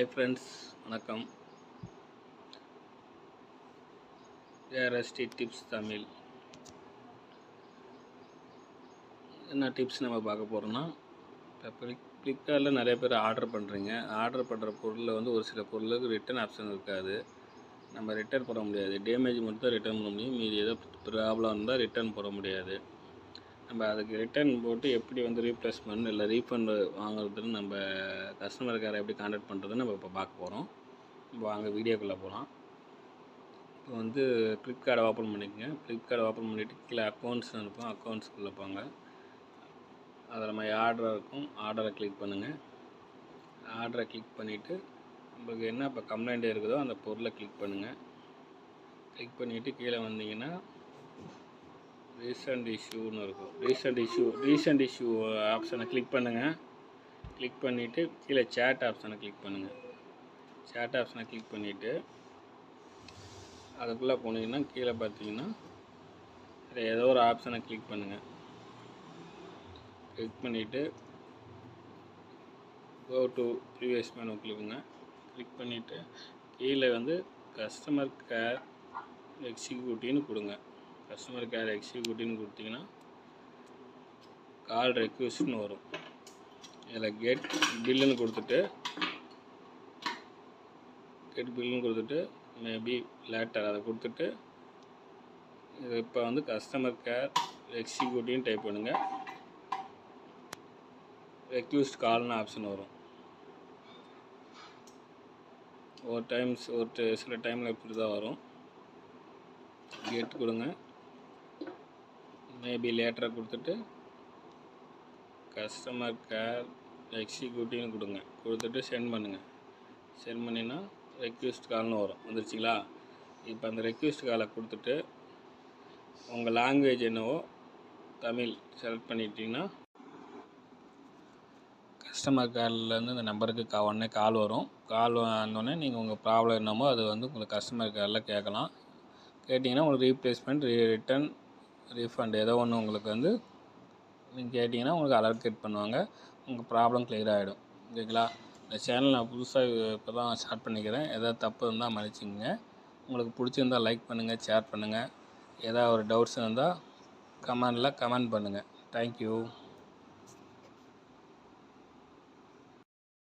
Hi friends, வணக்கம். ஏஆர்எஸ்டி tips Tamil. என்ன tips நம்ம பார்க்க போகிறோம்னா, இப்போ ஃப்ளிப்கார்ட்டில் நிறைய பேர் ஆர்டர் பண்ணுறீங்க. ஆர்டர் பண்ணுற பொருளில் வந்து ஒரு சில பொருளுக்கு ரிட்டன் ஆப்ஷன் இருக்காது. நம்ம ரிட்டர்ன் போட முடியாது. டேமேஜ் மட்டும் தான் ரிட்டர்ன் பண்ண முடியும். மீதி ஏதோ ப்ராப்ளம் இருந்தால் ரிட்டர்ன் போட முடியாது. நம்ம அதுக்கு ரிட்டர்ன் போட்டு எப்படி வந்து ரீப்ளேஸ்மெண்ட் இல்லை ரீஃபண்ட் வாங்குறதுன்னு நம்ம கஸ்டமர் கேரை எப்படி கான்டாக்ட் பண்ணுறதுன்னு நம்ம இப்போ பார்க்க போகிறோம். வாங்க வீடியோக்குள்ளே போகலாம். இப்போ வந்து ஃப்ளிப்கார்ட்டை ஓப்பன் பண்ணிக்கங்க. ஃப்ளிப்கார்ட்டை ஓப்பன் பண்ணிவிட்டு கீழே அக்கௌண்ட்ஸ்னு இருக்கும். அக்கௌண்ட்ஸ்குள்ளே போங்க. அதில் மை ஆர்டர் இருக்கும். ஆர்டரை கிளிக் பண்ணுங்கள். ஆர்டரை கிளிக் பண்ணிவிட்டு உங்களுக்கு என்ன இப்போ கம்ப்ளைண்ட் இருக்குதோ அந்த பொருளை கிளிக் பண்ணுங்கள். கிளிக் பண்ணிவிட்டு கீழே வந்தீங்கன்னா ரீசன்ட் இஷ்யூன்னு இருக்கும். ரீசன்ட் இஷ்யூ ஆப்ஷனை கிளிக் பண்ணுங்கள். கிளிக் பண்ணிவிட்டு கீழே சேட் ஆப்ஷனை கிளிக் பண்ணுங்கள். சேட் ஆப்ஷனை கிளிக் பண்ணிவிட்டு அதுக்குள்ளே போனீங்கன்னா கீழே பார்த்தீங்கன்னா ஏதோ ஒரு ஆப்ஷனை கிளிக் பண்ணுங்கள். கிளிக் பண்ணிவிட்டு கோ டு ப்ரீவியஸ் மெனு கிளிக்குங்க. கிளிக் பண்ணிவிட்டு கீழே வந்து கஸ்டமர் கேர் எக்ஸிக்யூட்டிவ்னு கொடுங்க. கஸ்டமர் கேர் எக்ஸிக்யூட்டிவ்னு கொடுத்தீங்கன்னா கால் ரெக்வெஸ்ட்னு வரும். இதில் கெட் பில்லுன்னு கொடுத்துட்டு மேபி லேட்டர் அதை கொடுத்துட்டு இது இப்போ வந்து கஸ்டமர் கேர் எக்ஸிக்யூட்டிவ்னு டைப் பண்ணுங்கள். ரெக்வெஸ்ட் கால்னு ஆப்ஷன் வரும். ஒரு சில டைமில் இப்படி தான் வரும். கெட் கொடுங்க. மேபி லேட்டரை கொடுத்துட்டு கஸ்டமர் கேர் எக்ஸிக்யூட்டிவ்னு கொடுத்துட்டு சென்ட் பண்ணுங்கள். சென்ட் பண்ணினா ரெக்வெஸ்ட் கால்னு வரும். வந்துருச்சுங்களா? இப்போ அந்த ரெக்வெஸ்ட் காலை கொடுத்துட்டு உங்கள் லாங்குவேஜ் என்னவோ தமிழ் செலக்ட் பண்ணிட்டீங்கன்னா கஸ்டமர் கேர்லேருந்து இந்த நம்பருக்கு உடனே கால் வரும். கால் வந்தோடனே நீங்கள் உங்கள் ப்ராப்ளம் என்னமோ அது வந்து உங்களுக்கு கஸ்டமர் கேரில் கேட்கலாம். கேட்டிங்கன்னா உங்களுக்கு ரீப்ளேஸ்மெண்ட், ரிட்டன், ரீஃபண்ட் ஏதோ ஒன்று உங்களுக்கு வந்து நீங்கள் கேட்டிங்கன்னா உங்களுக்கு அலோகேட் பண்ணுவாங்க. உங்கள் ப்ராப்ளம் கிளியர் ஆகிடும். ஓகேங்களா? இந்த சேனல் நான் புதுசாக இப்போ தான் ஸ்டார்ட் பண்ணிக்கிறேன். எதாவது தப்பு இருந்தால் மன்னிச்சிக்கங்க. உங்களுக்கு பிடிச்சிருந்தால் லைக் பண்ணுங்கள், ஷேர் பண்ணுங்கள். ஏதாவது ஒரு டவுட்ஸ் இருந்தால் கமெண்ட் பண்ணுங்கள். தேங்க்யூ.